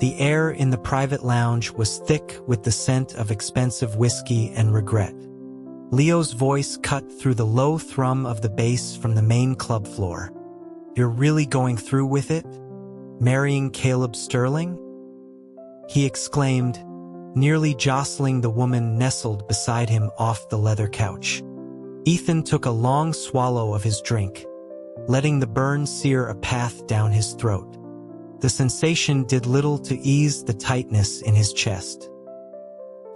The air in the private lounge was thick with the scent of expensive whiskey and regret. Leo's voice cut through the low thrum of the bass from the main club floor. "You're really going through with it? Marrying Caleb Sterling?" he exclaimed, nearly jostling the woman nestled beside him off the leather couch. Ethan took a long swallow of his drink, letting the burn sear a path down his throat. The sensation did little to ease the tightness in his chest.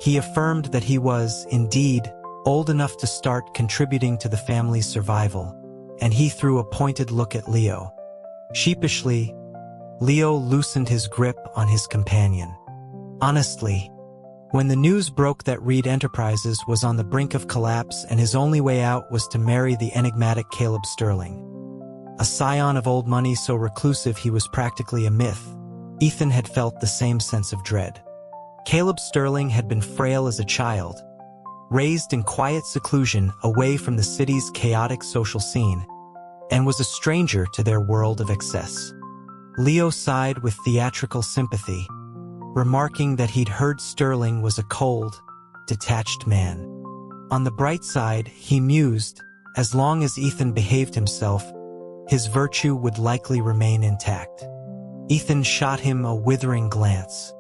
He affirmed that he was, indeed, old enough to start contributing to the family's survival, and he threw a pointed look at Leo. Sheepishly, Leo loosened his grip on his companion. Honestly, when the news broke that Reed Enterprises was on the brink of collapse and his only way out was to marry the enigmatic Caleb Sterling, a scion of old money so reclusive he was practically a myth, Ethan had felt the same sense of dread. Caleb Sterling had been frail as a child, raised in quiet seclusion away from the city's chaotic social scene, and was a stranger to their world of excess. Leo sighed with theatrical sympathy, remarking that he'd heard Sterling was a cold, detached man. On the bright side, he mused, as long as Ethan behaved himself, his virtue would likely remain intact. Ethan shot him a withering glance.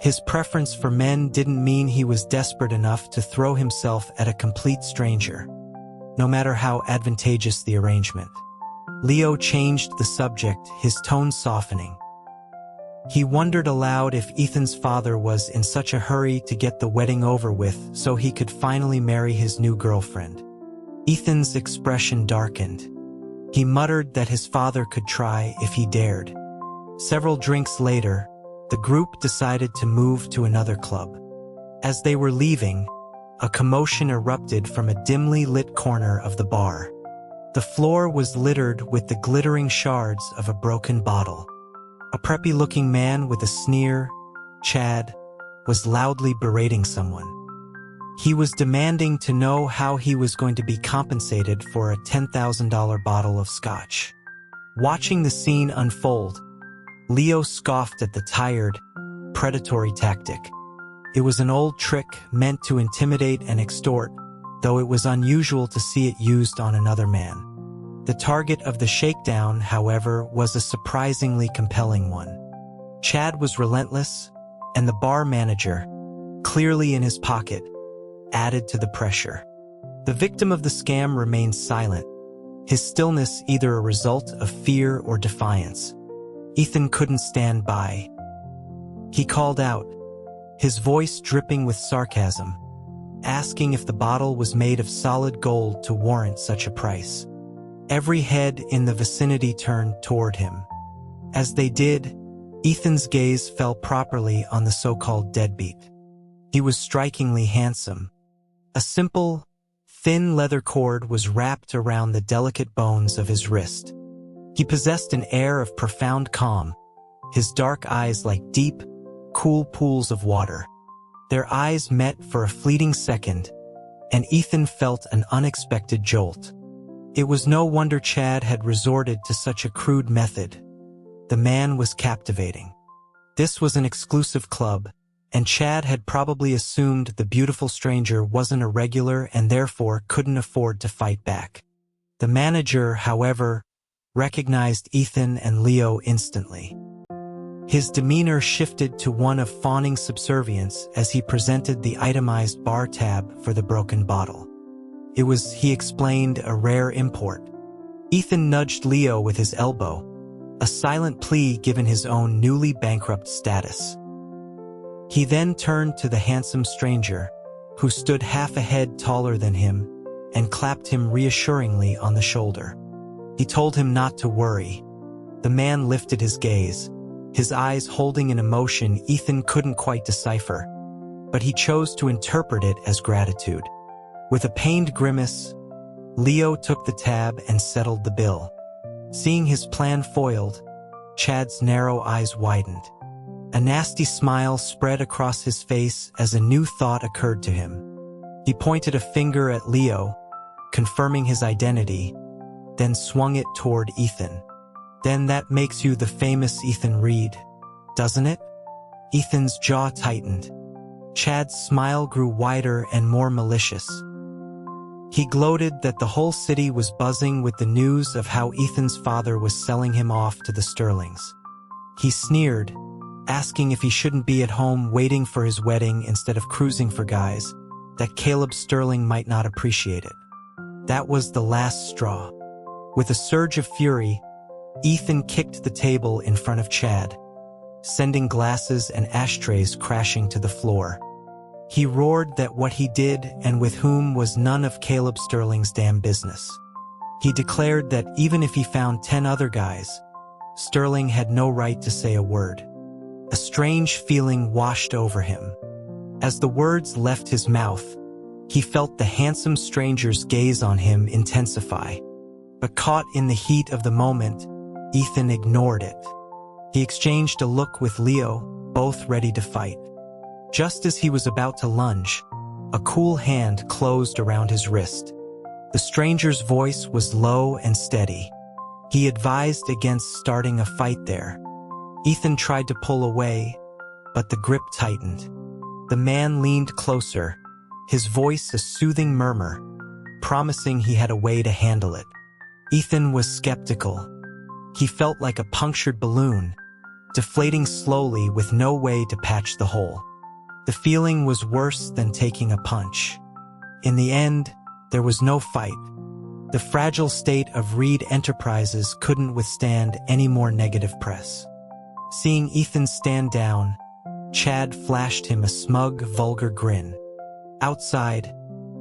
His preference for men didn't mean he was desperate enough to throw himself at a complete stranger, no matter how advantageous the arrangement. Leo changed the subject, his tone softening. He wondered aloud if Ethan's father was in such a hurry to get the wedding over with so he could finally marry his new girlfriend. Ethan's expression darkened. He muttered that his father could try if he dared. Several drinks later, the group decided to move to another club. As they were leaving, a commotion erupted from a dimly lit corner of the bar. The floor was littered with the glittering shards of a broken bottle. A preppy-looking man with a sneer, Chad, was loudly berating someone. He was demanding to know how he was going to be compensated for a $10,000 bottle of scotch. Watching the scene unfold, Leo scoffed at the tired, predatory tactic. It was an old trick meant to intimidate and extort, though it was unusual to see it used on another man. The target of the shakedown, however, was a surprisingly compelling one. Chad was relentless, and the bar manager, clearly in his pocket, added to the pressure. The victim of the scam remained silent, his stillness either a result of fear or defiance. Ethan couldn't stand by. He called out, his voice dripping with sarcasm, asking if the bottle was made of solid gold to warrant such a price. Every head in the vicinity turned toward him. As they did, Ethan's gaze fell properly on the so-called deadbeat. He was strikingly handsome. A simple, thin leather cord was wrapped around the delicate bones of his wrist. He possessed an air of profound calm, his dark eyes like deep, cool pools of water. Their eyes met for a fleeting second, and Ethan felt an unexpected jolt. It was no wonder Chad had resorted to such a crude method. The man was captivating. This was an exclusive club, and Chad had probably assumed the beautiful stranger wasn't a regular and therefore couldn't afford to fight back. The manager, however, recognized Ethan and Leo instantly. His demeanor shifted to one of fawning subservience as he presented the itemized bar tab for the broken bottle. It was, he explained, a rare import. Ethan nudged Leo with his elbow, a silent plea given his own newly bankrupt status. He then turned to the handsome stranger, who stood half a head taller than him, and clapped him reassuringly on the shoulder. He told him not to worry. The man lifted his gaze, his eyes holding an emotion Ethan couldn't quite decipher, but he chose to interpret it as gratitude. With a pained grimace, Leo took the tab and settled the bill. Seeing his plan foiled, Chad's narrow eyes widened. A nasty smile spread across his face as a new thought occurred to him. He pointed a finger at Leo, confirming his identity, then swung it toward Ethan. "Then that makes you the famous Ethan Reed, doesn't it?" Ethan's jaw tightened. Chad's smile grew wider and more malicious. He gloated that the whole city was buzzing with the news of how Ethan's father was selling him off to the Sterlings. He sneered, asking if he shouldn't be at home waiting for his wedding instead of cruising for guys, that Caleb Sterling might not appreciate it. That was the last straw. With a surge of fury, Ethan kicked the table in front of Chad, sending glasses and ashtrays crashing to the floor. He roared that what he did and with whom was none of Caleb Sterling's damn business. He declared that even if he found 10 other guys, Sterling had no right to say a word. A strange feeling washed over him. As the words left his mouth, he felt the handsome stranger's gaze on him intensify. But caught in the heat of the moment, Ethan ignored it. He exchanged a look with Leo, both ready to fight. Just as he was about to lunge, a cool hand closed around his wrist. The stranger's voice was low and steady. He advised against starting a fight there. Ethan tried to pull away, but the grip tightened. The man leaned closer, his voice a soothing murmur, promising he had a way to handle it. Ethan was skeptical. He felt like a punctured balloon, deflating slowly with no way to patch the hole. The feeling was worse than taking a punch. In the end, there was no fight. The fragile state of Reed Enterprises couldn't withstand any more negative press. Seeing Ethan stand down, Chad flashed him a smug, vulgar grin. Outside,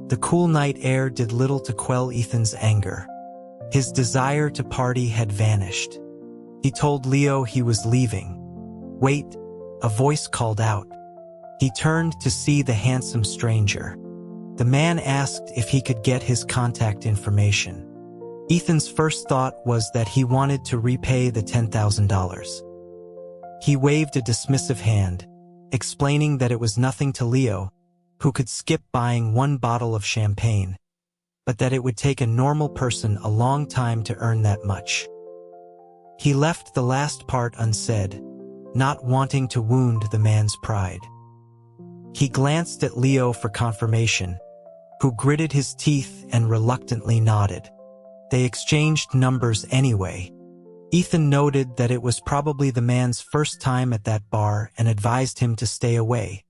the cool night air did little to quell Ethan's anger. His desire to party had vanished. He told Leo he was leaving. "Wait," a voice called out. He turned to see the handsome stranger. The man asked if he could get his contact information. Ethan's first thought was that he wanted to repay the $10,000. He waved a dismissive hand, explaining that it was nothing to Leo, who could skip buying one bottle of champagne, but that it would take a normal person a long time to earn that much. He left the last part unsaid, not wanting to wound the man's pride. He glanced at Leo for confirmation, who gritted his teeth and reluctantly nodded. They exchanged numbers anyway. Ethan noted that it was probably the man's first time at that bar and advised him to stay away.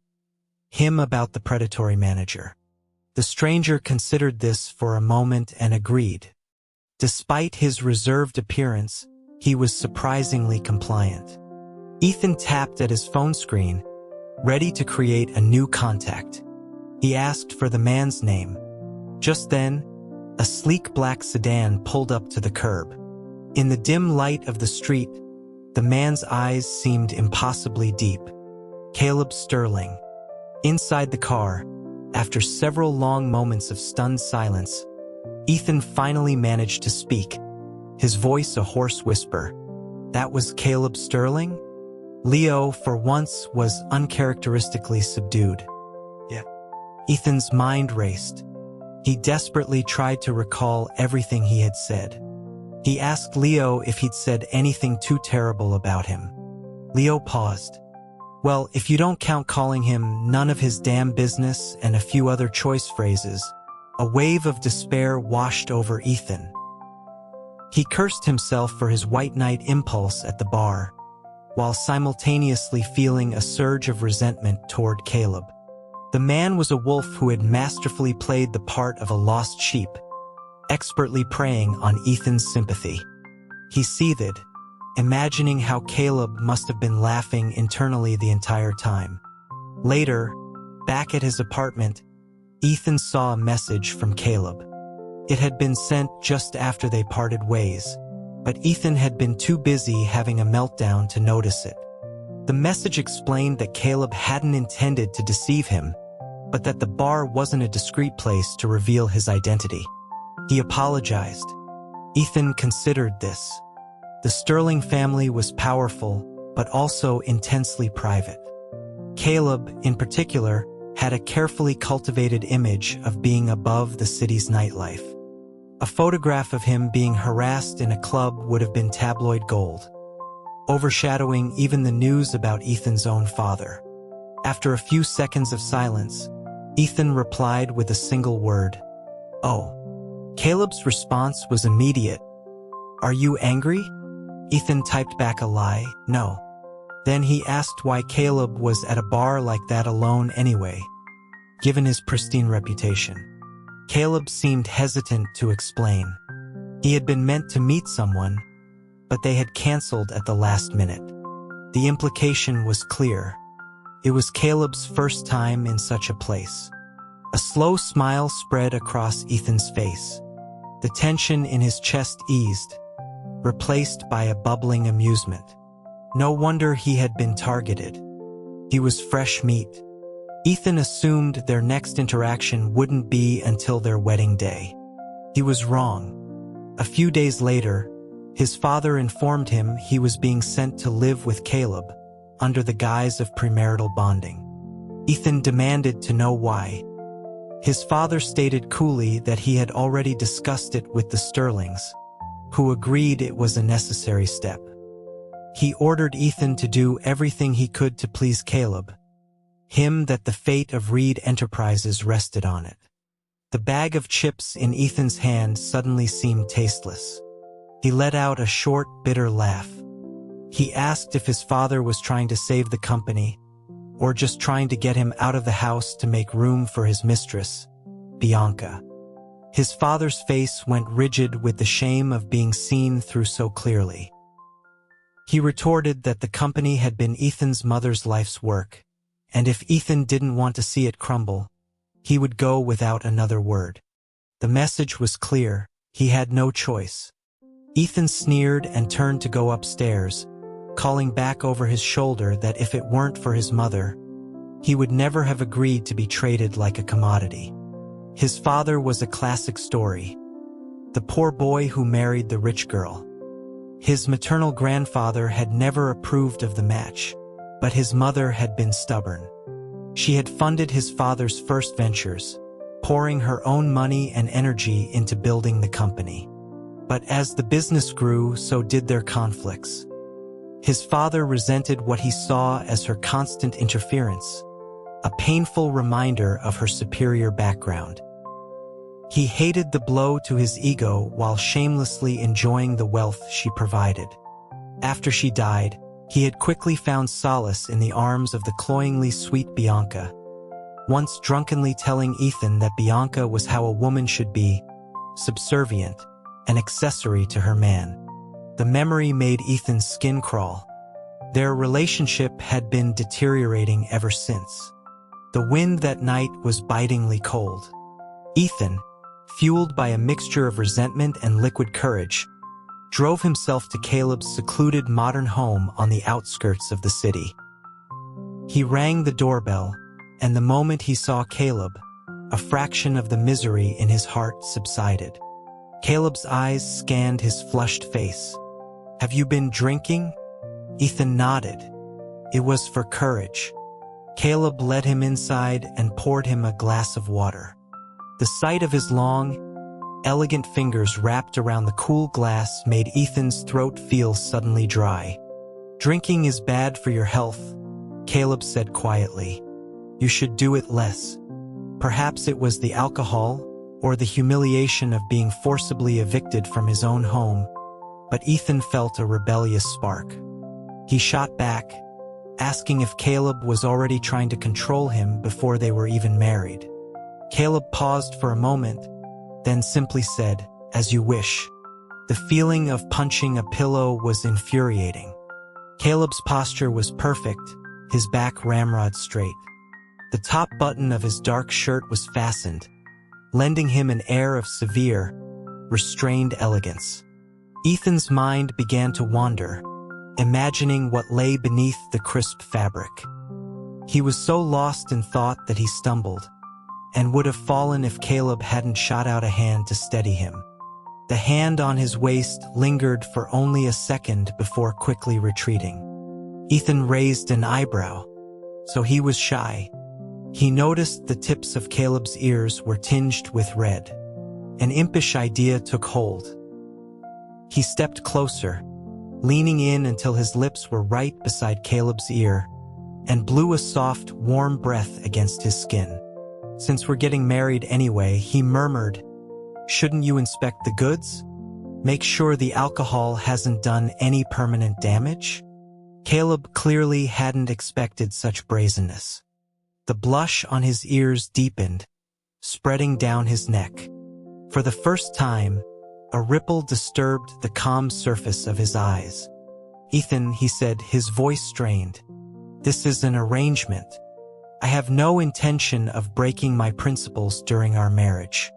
Him about the predatory manager. The stranger considered this for a moment and agreed. Despite his reserved appearance, he was surprisingly compliant. Ethan tapped at his phone screen, ready to create a new contact. He asked for the man's name. Just then, a sleek black sedan pulled up to the curb. In the dim light of the street, the man's eyes seemed impossibly deep. Caleb Sterling. Inside the car, after several long moments of stunned silence, Ethan finally managed to speak, his voice a hoarse whisper. That was Caleb Sterling? Leo, for once, was uncharacteristically subdued. Yeah. Ethan's mind raced. He desperately tried to recall everything he had said. He asked Leo if he'd said anything too terrible about him. Leo paused. Well, if you don't count calling him none of his damn business and a few other choice phrases, a wave of despair washed over Ethan. He cursed himself for his white knight impulse at the bar, while simultaneously feeling a surge of resentment toward Caleb. The man was a wolf who had masterfully played the part of a lost sheep, expertly preying on Ethan's sympathy. He seethed, imagining how Caleb must have been laughing internally the entire time. Later, back at his apartment, Ethan saw a message from Caleb. It had been sent just after they parted ways, but Ethan had been too busy having a meltdown to notice it. The message explained that Caleb hadn't intended to deceive him, but that the bar wasn't a discreet place to reveal his identity. He apologized. Ethan considered this. The Sterling family was powerful, but also intensely private. Caleb, in particular, had a carefully cultivated image of being above the city's nightlife. A photograph of him being harassed in a club would have been tabloid gold. overshadowing even the news about Ethan's own father. After a few seconds of silence, Ethan replied with a single word, "Oh." Caleb's response was immediate. "Are you angry?" Ethan typed back a lie, "No." Then he asked why Caleb was at a bar like that alone anyway, given his pristine reputation. Caleb seemed hesitant to explain. He had been meant to meet someone, but they had canceled at the last minute. The implication was clear. It was Caleb's first time in such a place. A slow smile spread across Ethan's face. The tension in his chest eased, replaced by a bubbling amusement. No wonder he had been targeted. He was fresh meat. Ethan assumed their next interaction wouldn't be until their wedding day. He was wrong. A few days later, his father informed him he was being sent to live with Caleb under the guise of premarital bonding. Ethan demanded to know why. His father stated coolly that he had already discussed it with the Sterlings, who agreed it was a necessary step. He ordered Ethan to do everything he could to please Caleb, him that the fate of Reed Enterprises rested on it. The bag of chips in Ethan's hand suddenly seemed tasteless. He let out a short, bitter laugh. He asked if his father was trying to save the company, or just trying to get him out of the house to make room for his mistress, Bianca. His father's face went rigid with the shame of being seen through so clearly. He retorted that the company had been Ethan's mother's life's work, and if Ethan didn't want to see it crumble, he would go without another word. The message was clear. He had no choice. Ethan sneered and turned to go upstairs, calling back over his shoulder that if it weren't for his mother, he would never have agreed to be traded like a commodity. His father was a classic story. The poor boy who married the rich girl. His maternal grandfather had never approved of the match, but his mother had been stubborn. She had funded his father's first ventures, pouring her own money and energy into building the company. But as the business grew, so did their conflicts. His father resented what he saw as her constant interference, a painful reminder of her superior background. He hated the blow to his ego while shamelessly enjoying the wealth she provided. After she died, he had quickly found solace in the arms of the cloyingly sweet Bianca, once drunkenly telling Ethan that Bianca was how a woman should be, subservient, an accessory to her man. The memory made Ethan's skin crawl. Their relationship had been deteriorating ever since. The wind that night was bitingly cold. Ethan, fueled by a mixture of resentment and liquid courage, drove himself to Caleb's secluded modern home on the outskirts of the city. He rang the doorbell, and the moment he saw Caleb, a fraction of the misery in his heart subsided. Caleb's eyes scanned his flushed face. "Have you been drinking?" Ethan nodded. It was for courage. Caleb led him inside and poured him a glass of water. The sight of his long, elegant fingers wrapped around the cool glass made Ethan's throat feel suddenly dry. "Drinking is bad for your health," Caleb said quietly. "You should do it less." Perhaps it was the alcohol or the humiliation of being forcibly evicted from his own home, but Ethan felt a rebellious spark. He shot back, asking if Caleb was already trying to control him before they were even married. Caleb paused for a moment, then simply said, "As you wish." The feeling of punching a pillow was infuriating. Caleb's posture was perfect, his back ramrod straight. The top button of his dark shirt was fastened, lending him an air of severe, restrained elegance. Ethan's mind began to wander, imagining what lay beneath the crisp fabric. He was so lost in thought that he stumbled, and would have fallen if Caleb hadn't shot out a hand to steady him. The hand on his waist lingered for only a second before quickly retreating. Ethan raised an eyebrow, so he was shy. He noticed the tips of Caleb's ears were tinged with red. An impish idea took hold. He stepped closer, leaning in until his lips were right beside Caleb's ear, and blew a soft, warm breath against his skin. "Since we're getting married anyway," he murmured, "shouldn't you inspect the goods? Make sure the alcohol hasn't done any permanent damage?" Caleb clearly hadn't expected such brazenness. The blush on his ears deepened, spreading down his neck. For the first time, a ripple disturbed the calm surface of his eyes. "Ethan," he said, his voice strained, "this is an arrangement. I have no intention of breaking my principles during our marriage."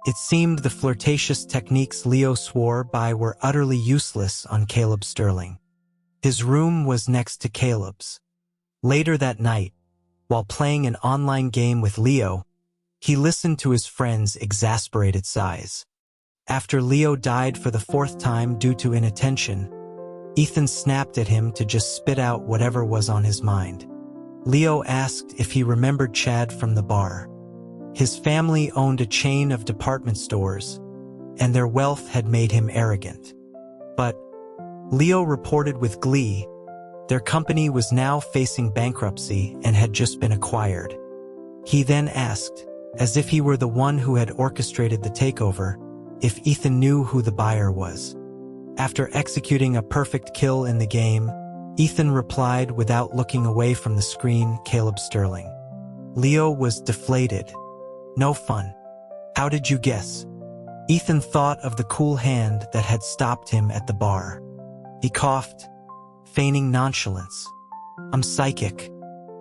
It seemed the flirtatious techniques Leo swore by were utterly useless on Caleb Sterling. His room was next to Caleb's. Later that night, while playing an online game with Leo, he listened to his friend's exasperated sighs. After Leo died for the fourth time due to inattention, Ethan snapped at him to just spit out whatever was on his mind. Leo asked if he remembered Chad from the bar. His family owned a chain of department stores, and their wealth had made him arrogant. But, Leo reported with glee, their company was now facing bankruptcy and had just been acquired. He then asked, as if he were the one who had orchestrated the takeover, if Ethan knew who the buyer was. After executing a perfect kill in the game, Ethan replied without looking away from the screen, "Caleb Sterling." Leo was deflated. "No fun. How did you guess?" Ethan thought of the cool hand that had stopped him at the bar. He coughed, feigning nonchalance. "I'm psychic."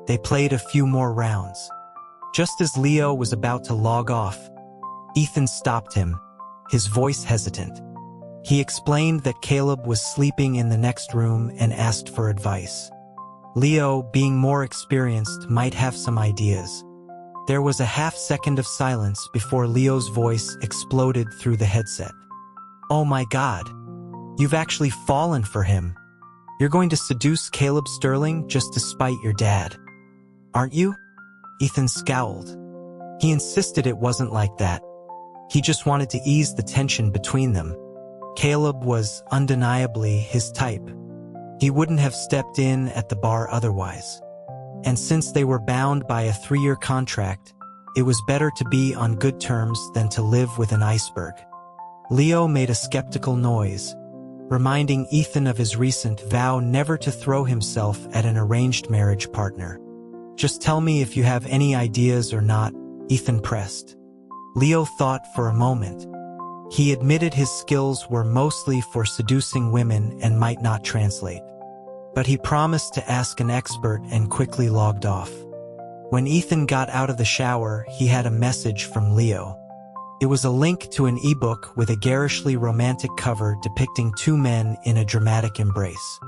They played a few more rounds. Just as Leo was about to log off, Ethan stopped him, his voice hesitant. He explained that Caleb was sleeping in the next room and asked for advice. Leo, being more experienced, might have some ideas. There was a half-second of silence before Leo's voice exploded through the headset. "Oh my God, you've actually fallen for him. You're going to seduce Caleb Sterling just to spite your dad, aren't you?" Ethan scowled. He insisted it wasn't like that. He just wanted to ease the tension between them. Caleb was undeniably his type. He wouldn't have stepped in at the bar otherwise. And since they were bound by a 3-year contract, it was better to be on good terms than to live with an iceberg. Leo made a skeptical noise, reminding Ethan of his recent vow never to throw himself at an arranged marriage partner. "Just tell me if you have any ideas or not," Ethan pressed. Leo thought for a moment. He admitted his skills were mostly for seducing women and might not translate. But he promised to ask an expert and quickly logged off. When Ethan got out of the shower, he had a message from Leo. It was a link to an ebook with a garishly romantic cover depicting 2 men in a dramatic embrace.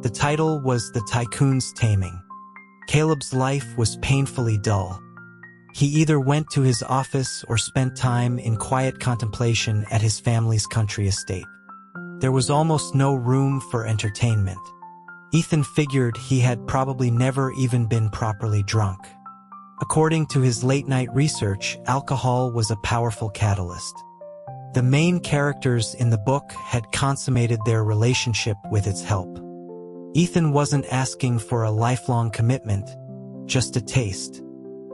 The title was The Tycoon's Taming. Caleb's life was painfully dull. He either went to his office or spent time in quiet contemplation at his family's country estate. There was almost no room for entertainment. Ethan figured he had probably never even been properly drunk. According to his late-night research, alcohol was a powerful catalyst. The main characters in the book had consummated their relationship with its help. Ethan wasn't asking for a lifelong commitment, just a taste.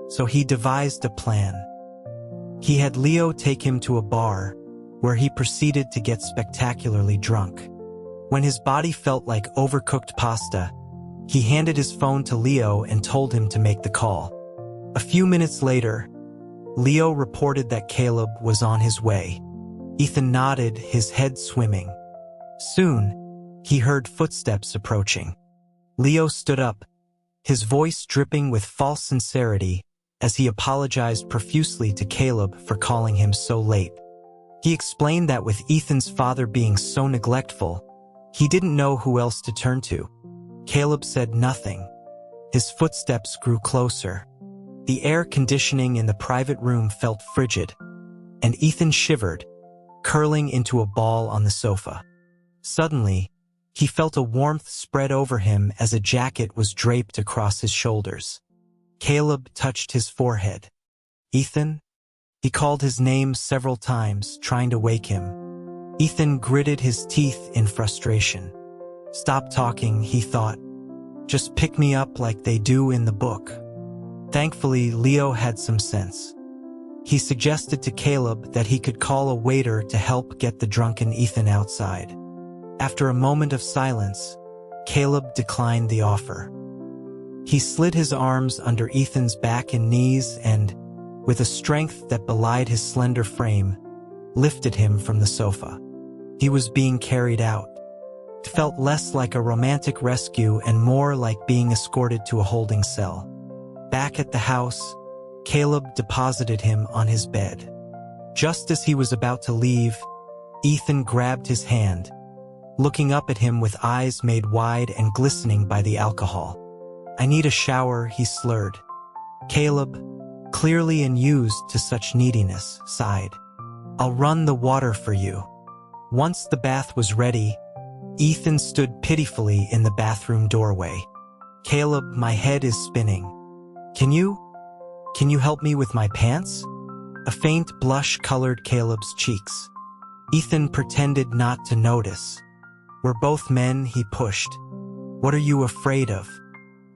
So he devised a plan. He had Leo take him to a bar, where he proceeded to get spectacularly drunk. When his body felt like overcooked pasta, he handed his phone to Leo and told him to make the call. A few minutes later, Leo reported that Caleb was on his way. Ethan nodded, his head swimming. Soon, he heard footsteps approaching. Leo stood up, his voice dripping with false sincerity as he apologized profusely to Caleb for calling him so late. He explained that with Ethan's father being so neglectful, he didn't know who else to turn to. Caleb said nothing. His footsteps grew closer. The air conditioning in the private room felt frigid, and Ethan shivered, curling into a ball on the sofa. Suddenly, he felt a warmth spread over him as a jacket was draped across his shoulders. Caleb touched his forehead. "Ethan?" He called his name several times, trying to wake him. Ethan gritted his teeth in frustration. Stop talking, he thought. Just pick me up like they do in the book. Thankfully, Leo had some sense. He suggested to Caleb that he could call a waiter to help get the drunken Ethan outside. After a moment of silence, Caleb declined the offer. He slid his arms under Ethan's back and knees and, with a strength that belied his slender frame, lifted him from the sofa. He was being carried out. It felt less like a romantic rescue and more like being escorted to a holding cell. Back at the house, Caleb deposited him on his bed. Just as he was about to leave, Ethan grabbed his hand, looking up at him with eyes made wide and glistening by the alcohol. "I need a shower," he slurred. Caleb, clearly unused to such neediness, sighed. "I'll run the water for you." Once the bath was ready, Ethan stood pitifully in the bathroom doorway. "Caleb, my head is spinning. Can you help me with my pants?" A faint blush colored Caleb's cheeks. Ethan pretended not to notice. "We're both men," he pushed. "What are you afraid of?"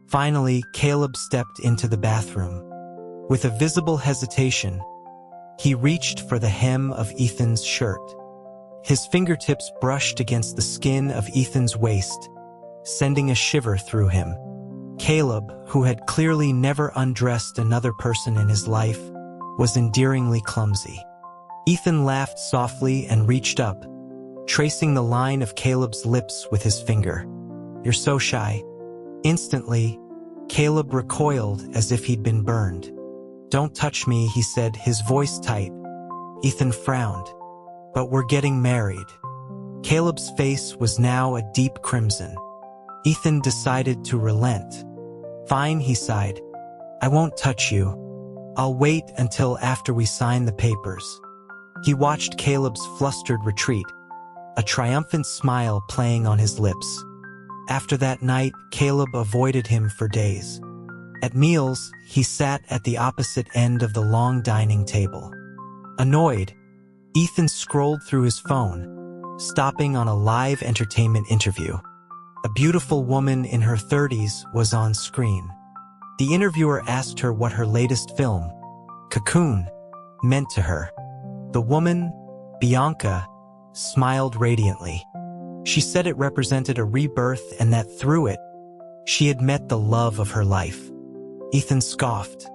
Finally, Caleb stepped into the bathroom. With a visible hesitation, he reached for the hem of Ethan's shirt. His fingertips brushed against the skin of Ethan's waist, sending a shiver through him. Caleb, who had clearly never undressed another person in his life, was endearingly clumsy. Ethan laughed softly and reached up, tracing the line of Caleb's lips with his finger. "You're so shy." Instantly, Caleb recoiled as if he'd been burned. "Don't touch me," he said, his voice tight. Ethan frowned. "But we're getting married." Caleb's face was now a deep crimson. Ethan decided to relent. "Fine," he sighed. "I won't touch you. I'll wait until after we sign the papers." He watched Caleb's flustered retreat, a triumphant smile playing on his lips. After that night, Caleb avoided him for days. At meals, he sat at the opposite end of the long dining table. Annoyed, Ethan scrolled through his phone, stopping on a live entertainment interview. A beautiful woman in her 30s was on screen. The interviewer asked her what her latest film, Cocoon, meant to her. The woman, Bianca, smiled radiantly. She said it represented a rebirth and that through it, she had met the love of her life. Ethan scoffed.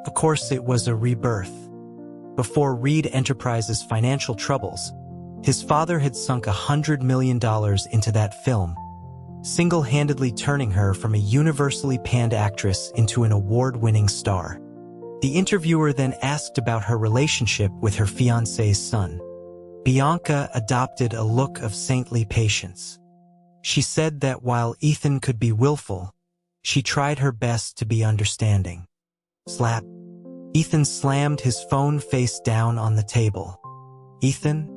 Of course it was a rebirth. Before Reed Enterprises' financial troubles, his father had sunk $100 million into that film, single-handedly turning her from a universally panned actress into an award-winning star. The interviewer then asked about her relationship with her fiancé's son. Bianca adopted a look of saintly patience. She said that while Ethan could be willful, she tried her best to be understanding. Slap. Ethan slammed his phone face down on the table. "Ethan?"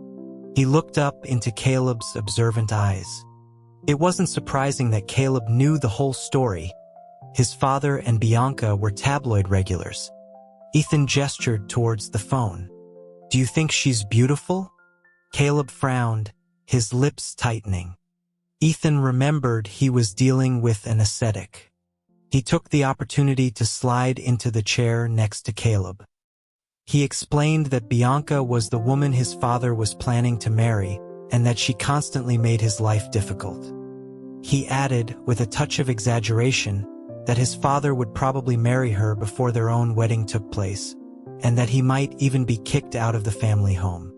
He looked up into Caleb's observant eyes. It wasn't surprising that Caleb knew the whole story. His father and Bianca were tabloid regulars. Ethan gestured towards the phone. "Do you think she's beautiful?" Caleb frowned, his lips tightening. Ethan remembered he was dealing with an ascetic. He took the opportunity to slide into the chair next to Caleb. He explained that Bianca was the woman his father was planning to marry and that she constantly made his life difficult. He added, with a touch of exaggeration, that his father would probably marry her before their own wedding took place, and that he might even be kicked out of the family home.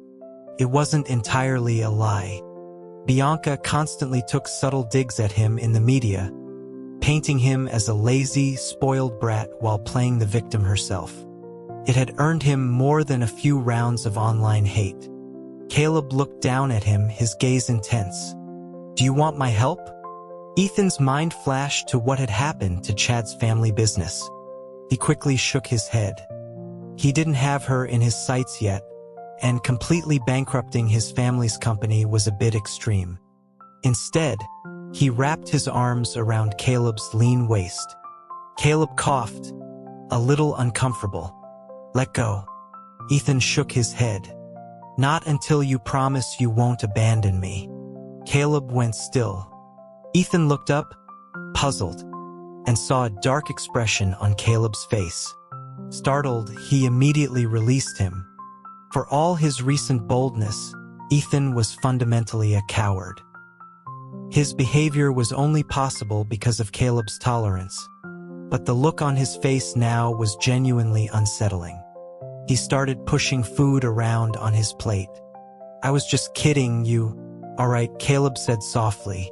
It wasn't entirely a lie. Bianca constantly took subtle digs at him in the media, painting him as a lazy, spoiled brat while playing the victim herself. It had earned him more than a few rounds of online hate. Caleb looked down at him, his gaze intense. "Do you want my help?" Ethan's mind flashed to what had happened to Chad's family business. He quickly shook his head. He didn't have her in his sights yet, and completely bankrupting his family's company was a bit extreme. Instead, he wrapped his arms around Caleb's lean waist. Caleb coughed, a little uncomfortable. "Let go." Ethan shook his head. "Not until you promise you won't abandon me." Caleb went still. Ethan looked up, puzzled, and saw a dark expression on Caleb's face. Startled, he immediately released him. For all his recent boldness, Ethan was fundamentally a coward. His behavior was only possible because of Caleb's tolerance, but the look on his face now was genuinely unsettling. He started pushing food around on his plate. "I was just kidding, you." "All right," Caleb said softly.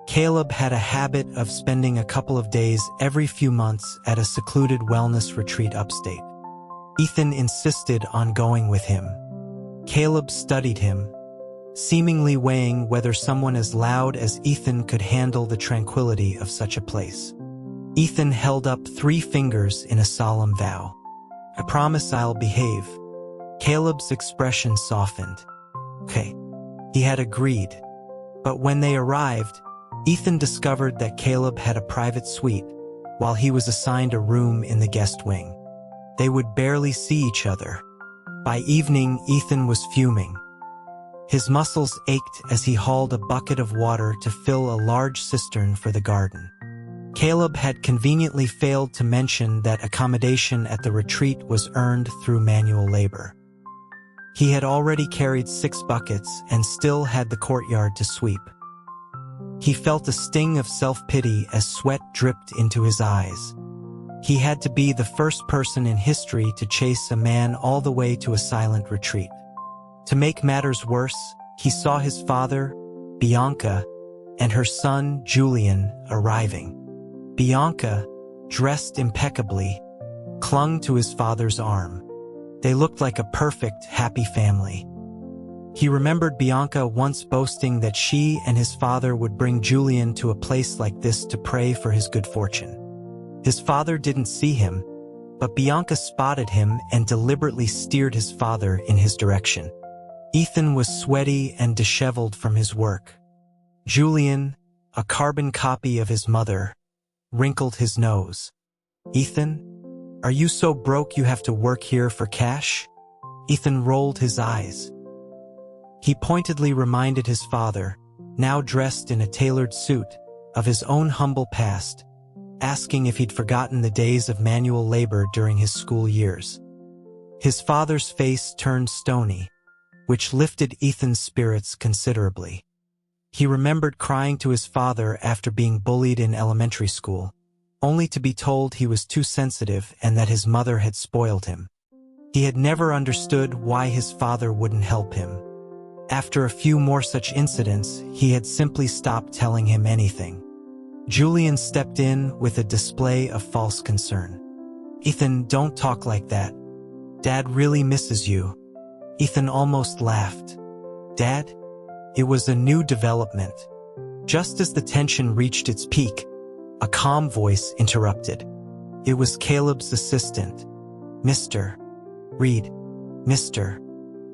Caleb had a habit of spending a couple of days every few months at a secluded wellness retreat upstate. Ethan insisted on going with him. Caleb studied him, seemingly weighing whether someone as loud as Ethan could handle the tranquility of such a place. Ethan held up 3 fingers in a solemn vow. "I promise I'll behave." Caleb's expression softened. "Okay." He had agreed. But when they arrived, Ethan discovered that Caleb had a private suite, while he was assigned a room in the guest wing. They would barely see each other. By evening, Ethan was fuming. His muscles ached as he hauled a bucket of water to fill a large cistern for the garden. Caleb had conveniently failed to mention that accommodation at the retreat was earned through manual labor. He had already carried 6 buckets and still had the courtyard to sweep. He felt a sting of self-pity as sweat dripped into his eyes. He had to be the first person in history to chase a man all the way to a silent retreat. To make matters worse, he saw his father, Bianca, and her son, Julian, arriving. Bianca, dressed impeccably, clung to his father's arm. They looked like a perfect, happy family. He remembered Bianca once boasting that she and his father would bring Julian to a place like this to pray for his good fortune. His father didn't see him, but Bianca spotted him and deliberately steered his father in his direction. Ethan was sweaty and disheveled from his work. Julian, a carbon copy of his mother, wrinkled his nose. "Ethan, are you so broke you have to work here for cash?" Ethan rolled his eyes. He pointedly reminded his father, now dressed in a tailored suit, of his own humble past, asking if he'd forgotten the days of manual labor during his school years. His father's face turned stony, which lifted Ethan's spirits considerably. He remembered crying to his father after being bullied in elementary school, only to be told he was too sensitive and that his mother had spoiled him. He had never understood why his father wouldn't help him. After a few more such incidents, he had simply stopped telling him anything. Julian stepped in with a display of false concern. "Ethan, don't talk like that. Dad really misses you." Ethan almost laughed. "Dad?" It was a new development. Just as the tension reached its peak, a calm voice interrupted. It was Caleb's assistant. "Mr. Reed, Mr.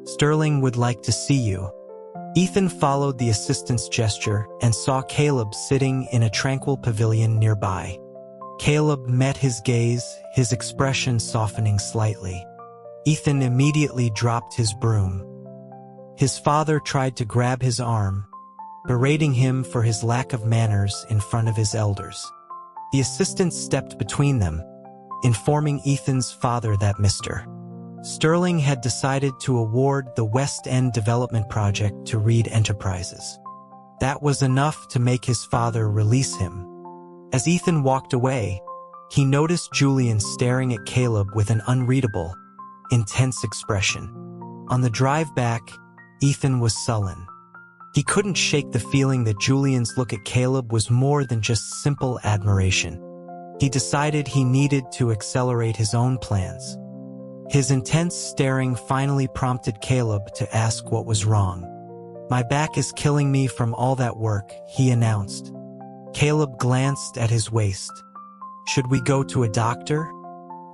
Sterling would like to see you." Ethan followed the assistant's gesture and saw Caleb sitting in a tranquil pavilion nearby. Caleb met his gaze, his expression softening slightly. Ethan immediately dropped his broom. His father tried to grab his arm, berating him for his lack of manners in front of his elders. The assistant stepped between them, informing Ethan's father that Mr. Sterling had decided to award the West End development project to Reed Enterprises. That was enough to make his father release him. As Ethan walked away, he noticed Julian staring at Caleb with an unreadable, intense expression. On the drive back, Ethan was sullen. He couldn't shake the feeling that Julian's look at Caleb was more than just simple admiration. He decided he needed to accelerate his own plans. His intense staring finally prompted Caleb to ask what was wrong. "My back is killing me from all that work," he announced. Caleb glanced at his waist. "Should we go to a doctor?"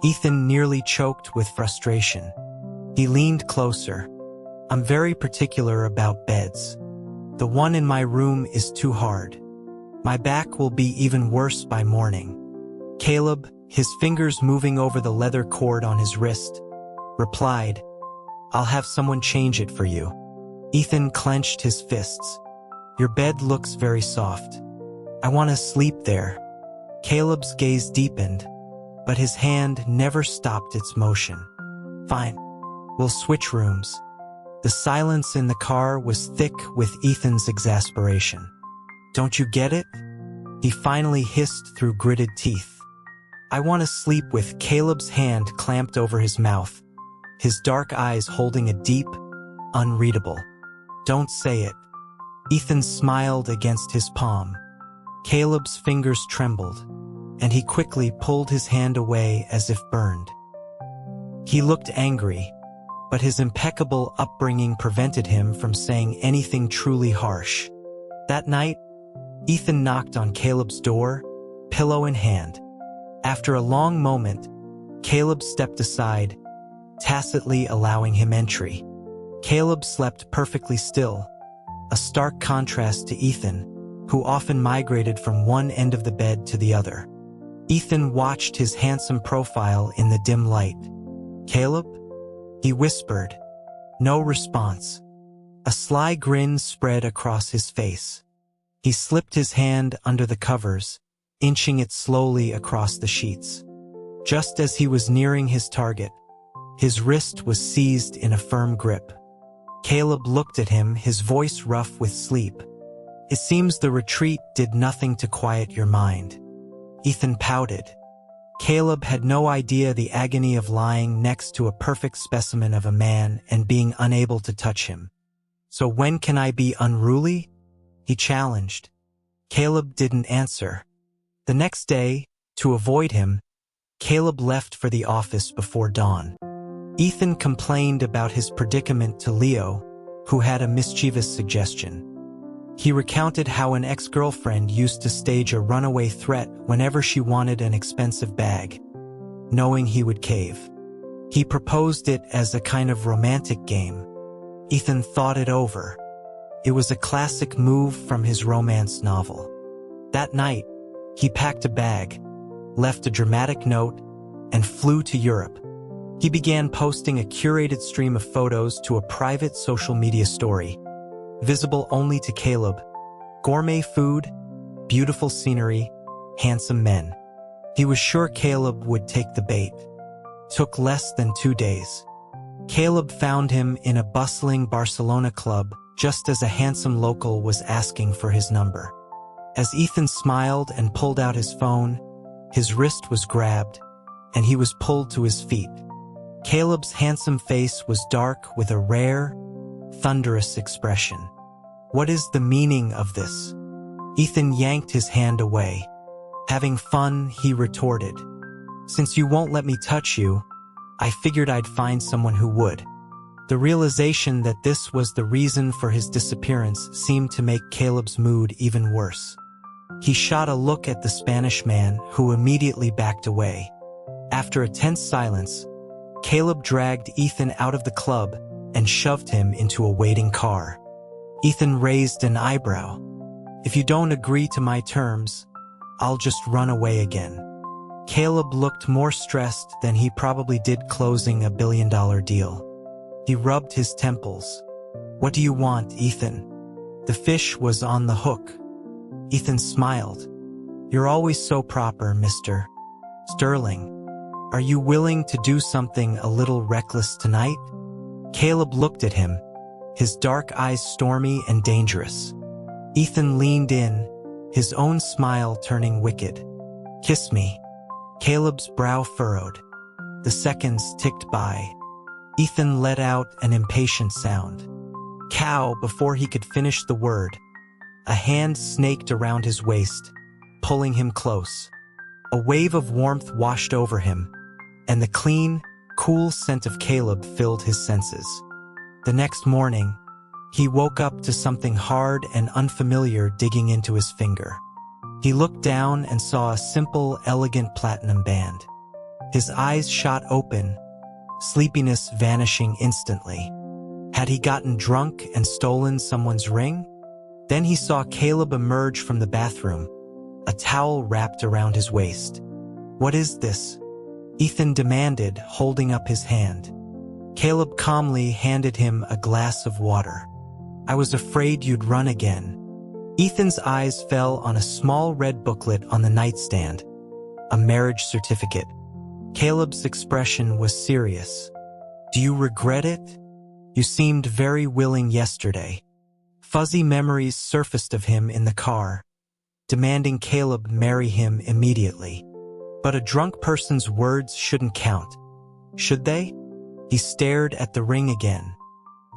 Ethan nearly choked with frustration. He leaned closer. "I'm very particular about beds. The one in my room is too hard. My back will be even worse by morning." Caleb, his fingers moving over the leather cord on his wrist, replied, "I'll have someone change it for you." Ethan clenched his fists. "Your bed looks very soft." I want to sleep there. Caleb's gaze deepened, but his hand never stopped its motion. Fine. We'll switch rooms. The silence in the car was thick with Ethan's exasperation. Don't you get it? He finally hissed through gritted teeth. I want to sleep with Caleb's hand clamped over his mouth, his dark eyes holding a deep, unreadable. Don't say it. Ethan smiled against his palm. Caleb's fingers trembled, and he quickly pulled his hand away as if burned. He looked angry, but his impeccable upbringing prevented him from saying anything truly harsh. That night, Ethan knocked on Caleb's door, pillow in hand. After a long moment, Caleb stepped aside, tacitly allowing him entry. Caleb slept perfectly still, a stark contrast to Ethan, who often migrated from one end of the bed to the other. Ethan watched his handsome profile in the dim light. Caleb? He whispered. No response. A sly grin spread across his face. He slipped his hand under the covers, inching it slowly across the sheets. Just as he was nearing his target, his wrist was seized in a firm grip. Caleb looked at him, his voice rough with sleep. It seems the retreat did nothing to quiet your mind. Ethan pouted. Caleb had no idea the agony of lying next to a perfect specimen of a man and being unable to touch him. So when can I be unruly? He challenged. Caleb didn't answer. The next day, to avoid him, Caleb left for the office before dawn. Ethan complained about his predicament to Leo, who had a mischievous suggestion. He recounted how an ex-girlfriend used to stage a runaway threat whenever she wanted an expensive bag, knowing he would cave. He proposed it as a kind of romantic game. Ethan thought it over. It was a classic move from his romance novel. That night, he packed a bag, left a dramatic note, and flew to Europe. He began posting a curated stream of photos to a private social media story, visible only to Caleb. Gourmet food, beautiful scenery, handsome men. He was sure Caleb would take the bait. Took less than 2 days. Caleb found him in a bustling Barcelona club just as a handsome local was asking for his number. As Ethan smiled and pulled out his phone, his wrist was grabbed, and he was pulled to his feet. Caleb's handsome face was dark with a rare, thunderous expression. What is the meaning of this? Ethan yanked his hand away. Having fun, he retorted. Since you won't let me touch you, I figured I'd find someone who would. The realization that this was the reason for his disappearance seemed to make Caleb's mood even worse. He shot a look at the Spanish man, who immediately backed away. After a tense silence, Caleb dragged Ethan out of the club and shoved him into a waiting car. Ethan raised an eyebrow. If you don't agree to my terms, I'll just run away again. Caleb looked more stressed than he probably did closing a billion-dollar deal. He rubbed his temples. What do you want, Ethan? The fish was on the hook. Ethan smiled. You're always so proper, Mr. Sterling. Are you willing to do something a little reckless tonight? Caleb looked at him, his dark eyes stormy and dangerous. Ethan leaned in, his own smile turning wicked. Kiss me. Caleb's brow furrowed. The seconds ticked by. Ethan let out an impatient sound. Cow, before he could finish the word. A hand snaked around his waist, pulling him close. A wave of warmth washed over him, and the clean, cool scent of Caleb filled his senses. The next morning, he woke up to something hard and unfamiliar digging into his finger. He looked down and saw a simple, elegant platinum band. His eyes shot open, sleepiness vanishing instantly. Had he gotten drunk and stolen someone's ring? Then he saw Caleb emerge from the bathroom, a towel wrapped around his waist. What is this? Ethan demanded, holding up his hand. Caleb calmly handed him a glass of water. I was afraid you'd run again. Ethan's eyes fell on a small red booklet on the nightstand, a marriage certificate. Caleb's expression was serious. "Do you regret it? You seemed very willing yesterday." Fuzzy memories surfaced of him in the car, demanding Caleb marry him immediately. But a drunk person's words shouldn't count, should they? He stared at the ring again.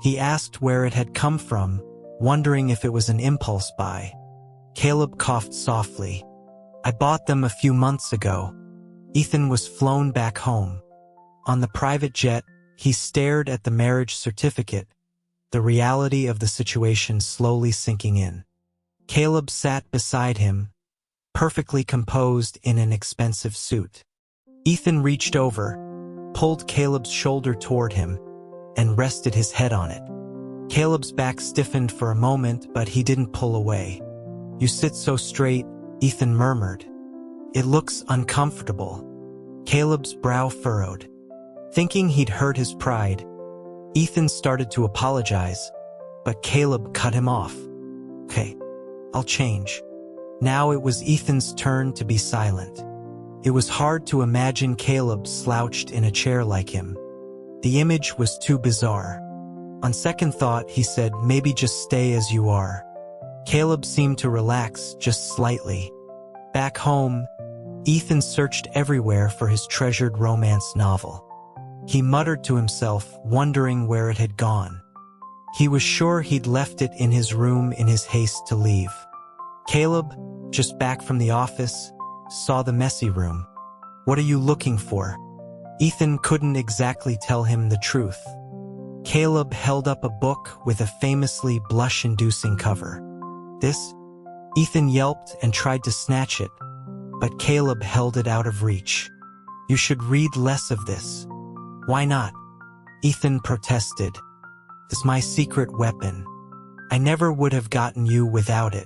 He asked where it had come from, wondering if it was an impulse buy. Caleb coughed softly. "I bought them a few months ago." Ethan was flown back home. On the private jet, he stared at the marriage certificate, the reality of the situation slowly sinking in. Caleb sat beside him, perfectly composed in an expensive suit. Ethan reached over, pulled Caleb's shoulder toward him, and rested his head on it. Caleb's back stiffened for a moment, but he didn't pull away. "You sit so straight," Ethan murmured. "It looks uncomfortable." Caleb's brow furrowed. Thinking he'd hurt his pride, Ethan started to apologize, but Caleb cut him off. "Okay, I'll change." Now it was Ethan's turn to be silent. It was hard to imagine Caleb slouched in a chair like him. The image was too bizarre. On second thought, he said, "Maybe just stay as you are." Caleb seemed to relax just slightly. Back home, Ethan searched everywhere for his treasured romance novel. He muttered to himself, wondering where it had gone. He was sure he'd left it in his room in his haste to leave. Caleb, just back from the office, saw the messy room. "What are you looking for?" Ethan couldn't exactly tell him the truth. Caleb held up a book with a famously blush-inducing cover. "This?" Ethan yelped and tried to snatch it, but Caleb held it out of reach. "You should read less of this." "Why not?" Ethan protested. "It's my secret weapon. I never would have gotten you without it."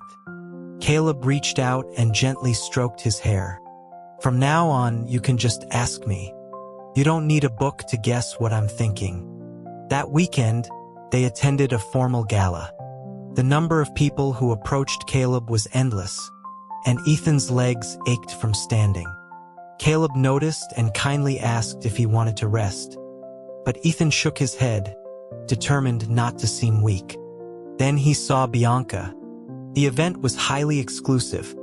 Caleb reached out and gently stroked his hair. "From now on, you can just ask me. You don't need a book to guess what I'm thinking." That weekend, they attended a formal gala. The number of people who approached Caleb was endless, and Ethan's legs ached from standing. Caleb noticed and kindly asked if he wanted to rest, but Ethan shook his head, determined not to seem weak. Then he saw Bianca. The event was highly exclusive,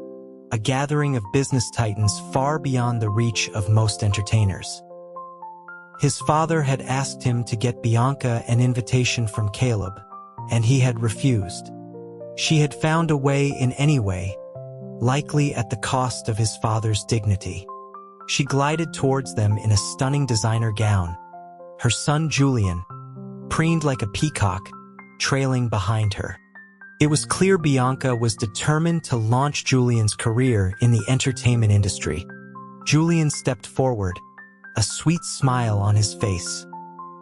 a gathering of business titans far beyond the reach of most entertainers. His father had asked him to get Bianca an invitation from Caleb, and he had refused. She had found a way in any way, likely at the cost of his father's dignity. She glided towards them in a stunning designer gown, her son Julian, preened like a peacock, trailing behind her. It was clear Bianca was determined to launch Julian's career in the entertainment industry. Julian stepped forward, a sweet smile on his face.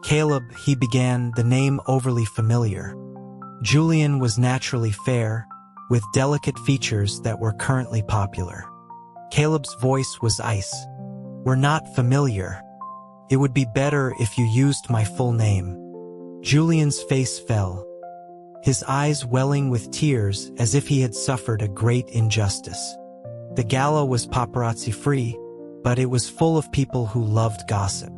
"Caleb," he began, the name overly familiar. Julian was naturally fair, with delicate features that were currently popular. Caleb's voice was ice. "We're not familiar. It would be better if you used my full name." Julian's face fell, his eyes welling with tears as if he had suffered a great injustice. The gala was paparazzi-free, but it was full of people who loved gossip.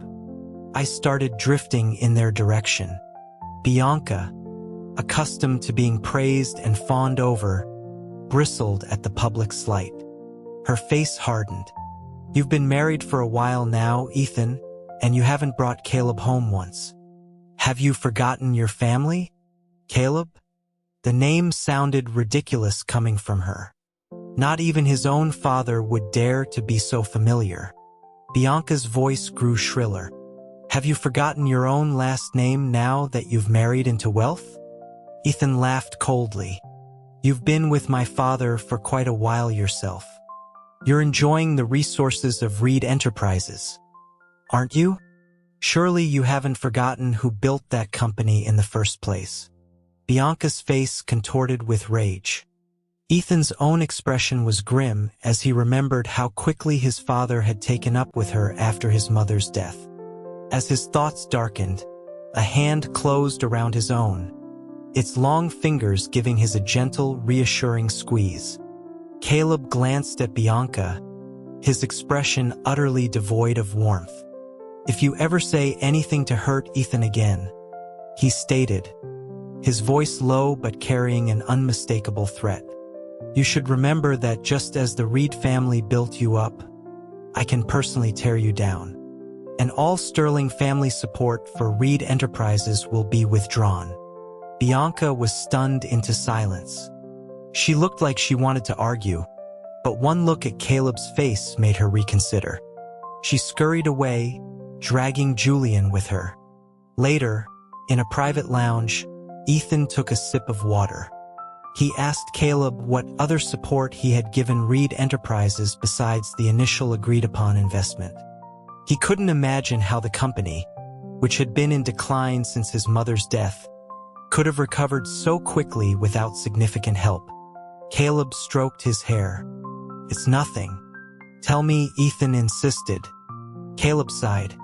I started drifting in their direction. Bianca, accustomed to being praised and fawned over, bristled at the public slight. Her face hardened. "You've been married for a while now, Ethan, and you haven't brought Caleb home once. Have you forgotten your family? Caleb?" The name sounded ridiculous coming from her. Not even his own father would dare to be so familiar. Bianca's voice grew shriller. "Have you forgotten your own last name now that you've married into wealth?" Ethan laughed coldly. "You've been with my father for quite a while yourself. You're enjoying the resources of Reed Enterprises, aren't you? Surely you haven't forgotten who built that company in the first place." Bianca's face contorted with rage. Ethan's own expression was grim as he remembered how quickly his father had taken up with her after his mother's death. As his thoughts darkened, a hand closed around his own, its long fingers giving his a gentle, reassuring squeeze. Caleb glanced at Bianca, his expression utterly devoid of warmth. "If you ever say anything to hurt Ethan again," he stated, his voice low but carrying an unmistakable threat, "you should remember that just as the Reed family built you up, I can personally tear you down. And all Sterling family support for Reed Enterprises will be withdrawn." Bianca was stunned into silence. She looked like she wanted to argue, but one look at Caleb's face made her reconsider. She scurried away, dragging Julian with her. Later, in a private lounge, Ethan took a sip of water. He asked Caleb what other support he had given Reed Enterprises besides the initial agreed-upon investment. He couldn't imagine how the company, which had been in decline since his mother's death, could have recovered so quickly without significant help. Caleb stroked his hair. "It's nothing. Tell me," Ethan insisted. Caleb sighed.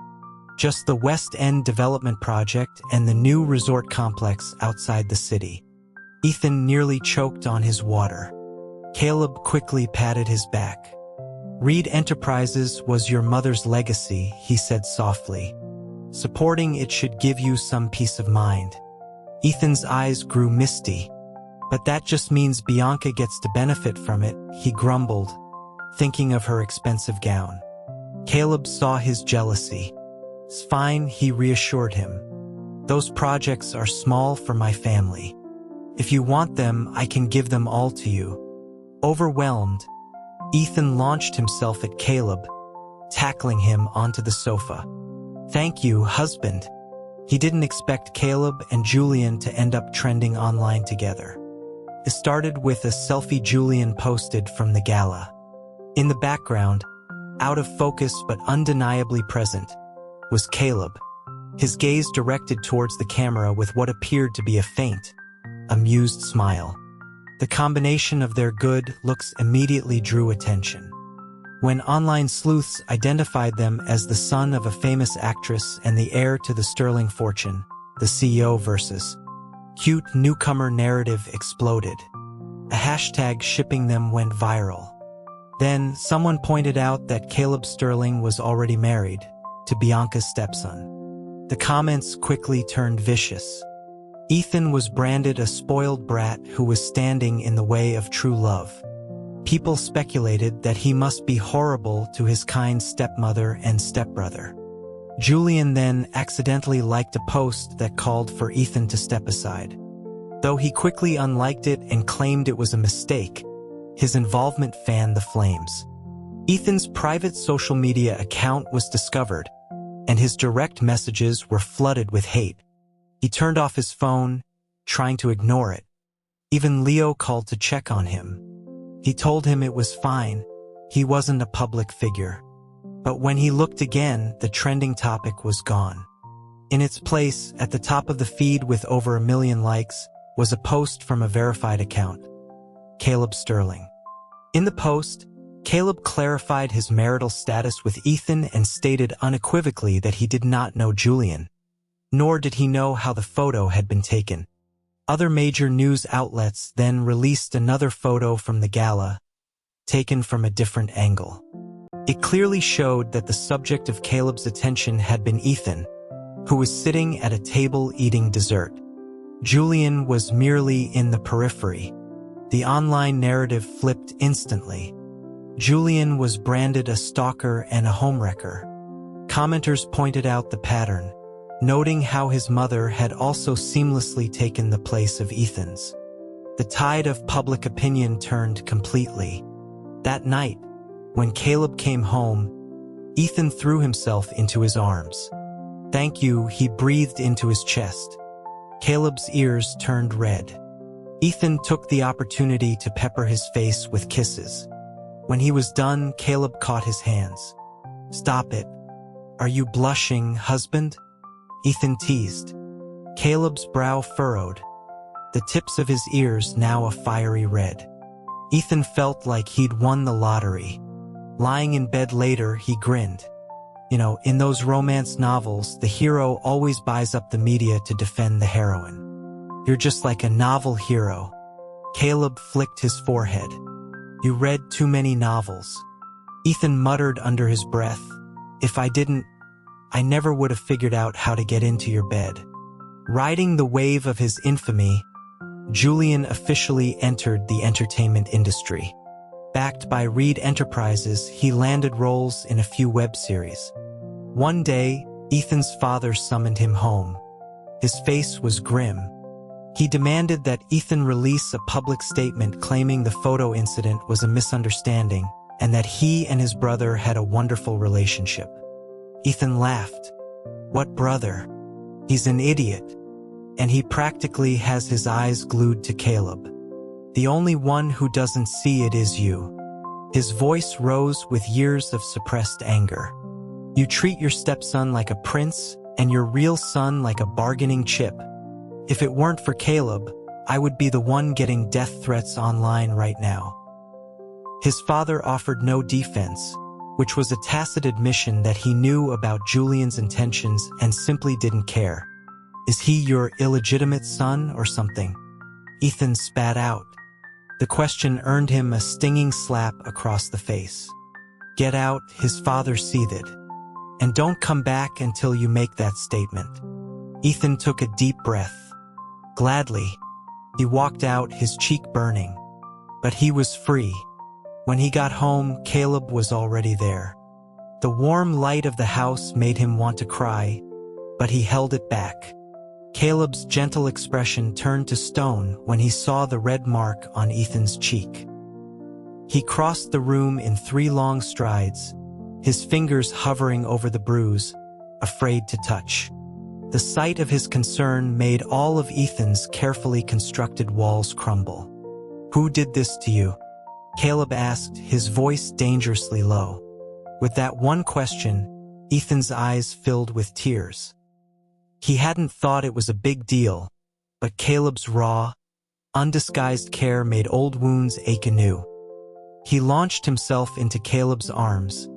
"Just the West End development project and the new resort complex outside the city." Ethan nearly choked on his water. Caleb quickly patted his back. "Reed Enterprises was your mother's legacy," he said softly. "Supporting it should give you some peace of mind." Ethan's eyes grew misty. "But that just means Bianca gets to benefit from it," he grumbled, thinking of her expensive gown. Caleb saw his jealousy. "It's fine," he reassured him. "Those projects are small for my family. If you want them, I can give them all to you." Overwhelmed, Ethan launched himself at Caleb, tackling him onto the sofa. "Thank you, husband." He didn't expect Caleb and Julian to end up trending online together. It started with a selfie Julian posted from the gala. In the background, out of focus but undeniably present, was Caleb, his gaze directed towards the camera with what appeared to be a faint, amused smile. The combination of their good looks immediately drew attention. When online sleuths identified them as the son of a famous actress and the heir to the Sterling fortune, the CEO versus cute newcomer narrative exploded. A hashtag shipping them went viral. Then, someone pointed out that Caleb Sterling was already married to Bianca's stepson. The comments quickly turned vicious. Ethan was branded a spoiled brat who was standing in the way of true love. People speculated that he must be horrible to his kind stepmother and stepbrother. Julian then accidentally liked a post that called for Ethan to step aside. Though he quickly unliked it and claimed it was a mistake, his involvement fanned the flames. Ethan's private social media account was discovered, and his direct messages were flooded with hate. He turned off his phone, trying to ignore it. Even Leo called to check on him. He told him it was fine, he wasn't a public figure. But when he looked again, the trending topic was gone. In its place, at the top of the feed with over 1 million likes, was a post from a verified account, Caleb Sterling. In the post, Caleb clarified his marital status with Ethan and stated unequivocally that he did not know Julian, nor did he know how the photo had been taken. Other major news outlets then released another photo from the gala, taken from a different angle. It clearly showed that the subject of Caleb's attention had been Ethan, who was sitting at a table eating dessert. Julian was merely in the periphery. The online narrative flipped instantly. Julian was branded a stalker and a homewrecker. Commenters pointed out the pattern, noting how his mother had also seamlessly taken the place of Ethan's. The tide of public opinion turned completely. That night, when Caleb came home, Ethan threw himself into his arms. "Thank you," he breathed into his chest. Caleb's ears turned red. Ethan took the opportunity to pepper his face with kisses. When he was done, Caleb caught his hands. "Stop it. Are you blushing, husband?" Ethan teased. Caleb's brow furrowed, the tips of his ears now a fiery red. Ethan felt like he'd won the lottery. Lying in bed later, he grinned. In those romance novels, the hero always buys up the media to defend the heroine. You're just like a novel hero. Caleb flicked his forehead. You read too many novels. Ethan muttered under his breath, if I didn't, I never would have figured out how to get into your bed. Riding the wave of his infamy, Julian officially entered the entertainment industry. Backed by Reed Enterprises, he landed roles in a few web series. One day, Ethan's father summoned him home. His face was grim. He demanded that Ethan release a public statement claiming the photo incident was a misunderstanding and that he and his brother had a wonderful relationship. Ethan laughed. What brother? He's an idiot. And he practically has his eyes glued to Caleb. The only one who doesn't see it is you. His voice rose with years of suppressed anger. You treat your stepson like a prince and your real son like a bargaining chip. If it weren't for Caleb, I would be the one getting death threats online right now. His father offered no defense, which was a tacit admission that he knew about Julian's intentions and simply didn't care. Is he your illegitimate son or something? Ethan spat out. The question earned him a stinging slap across the face. Get out, his father seethed. And don't come back until you make that statement. Ethan took a deep breath. Gladly, he walked out, his cheek burning. But he was free. When he got home, Caleb was already there. The warm light of the house made him want to cry, but he held it back. Caleb's gentle expression turned to stone when he saw the red mark on Ethan's cheek. He crossed the room in 3 long strides, his fingers hovering over the bruise, afraid to touch. The sight of his concern made all of Ethan's carefully constructed walls crumble. Who did this to you? Caleb asked, his voice dangerously low. With that one question, Ethan's eyes filled with tears. He hadn't thought it was a big deal, but Caleb's raw, undisguised care made old wounds ache anew. He launched himself into Caleb's arms,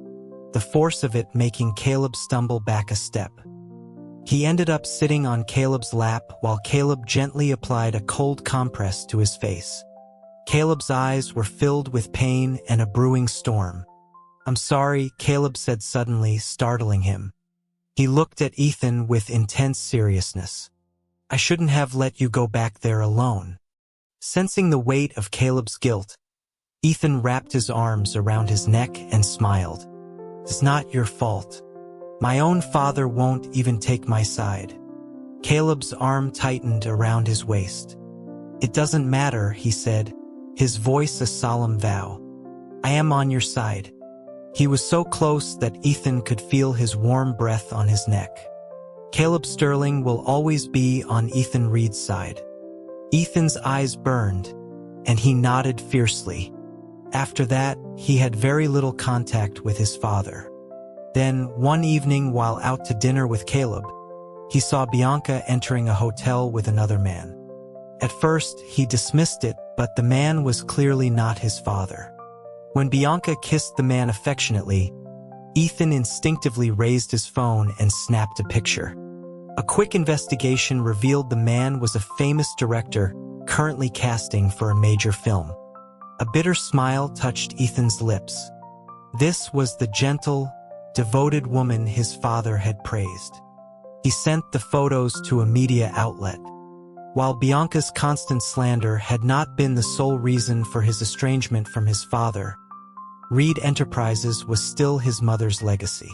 the force of it making Caleb stumble back a step. He ended up sitting on Caleb's lap while Caleb gently applied a cold compress to his face. Caleb's eyes were filled with pain and a brewing storm. I'm sorry, Caleb said suddenly, startling him. He looked at Ethan with intense seriousness. I shouldn't have let you go back there alone. Sensing the weight of Caleb's guilt, Ethan wrapped his arms around his neck and smiled. It's not your fault. My own father won't even take my side. Caleb's arm tightened around his waist. It doesn't matter, he said, his voice a solemn vow. I am on your side. He was so close that Ethan could feel his warm breath on his neck. Caleb Sterling will always be on Ethan Reed's side. Ethan's eyes burned, and he nodded fiercely. After that, he had very little contact with his father. Then, one evening while out to dinner with Caleb, he saw Bianca entering a hotel with another man. At first, he dismissed it, but the man was clearly not his father. When Bianca kissed the man affectionately, Ethan instinctively raised his phone and snapped a picture. A quick investigation revealed the man was a famous director currently casting for a major film. A bitter smile touched Ethan's lips. This was the gentle, devoted woman his father had praised. He sent the photos to a media outlet. While Bianca's constant slander had not been the sole reason for his estrangement from his father, Reed Enterprises was still his mother's legacy.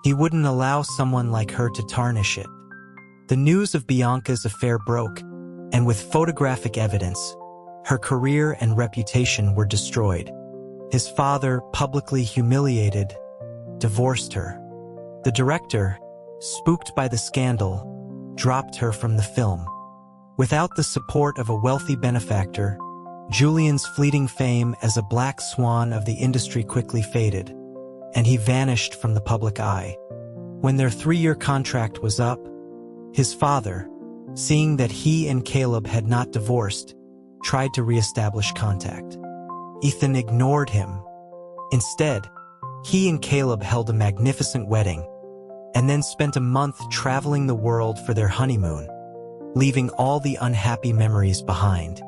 He wouldn't allow someone like her to tarnish it. The news of Bianca's affair broke, and with photographic evidence, her career and reputation were destroyed. His father, publicly humiliated, divorced her. The director, spooked by the scandal, dropped her from the film. Without the support of a wealthy benefactor, Julian's fleeting fame as a black swan of the industry quickly faded, and he vanished from the public eye. When their 3-year contract was up, his father, seeing that he and Caleb had not divorced, tried to reestablish contact. Ethan ignored him. Instead, he and Caleb held a magnificent wedding, and then spent a month traveling the world for their honeymoon. leaving all the unhappy memories behind.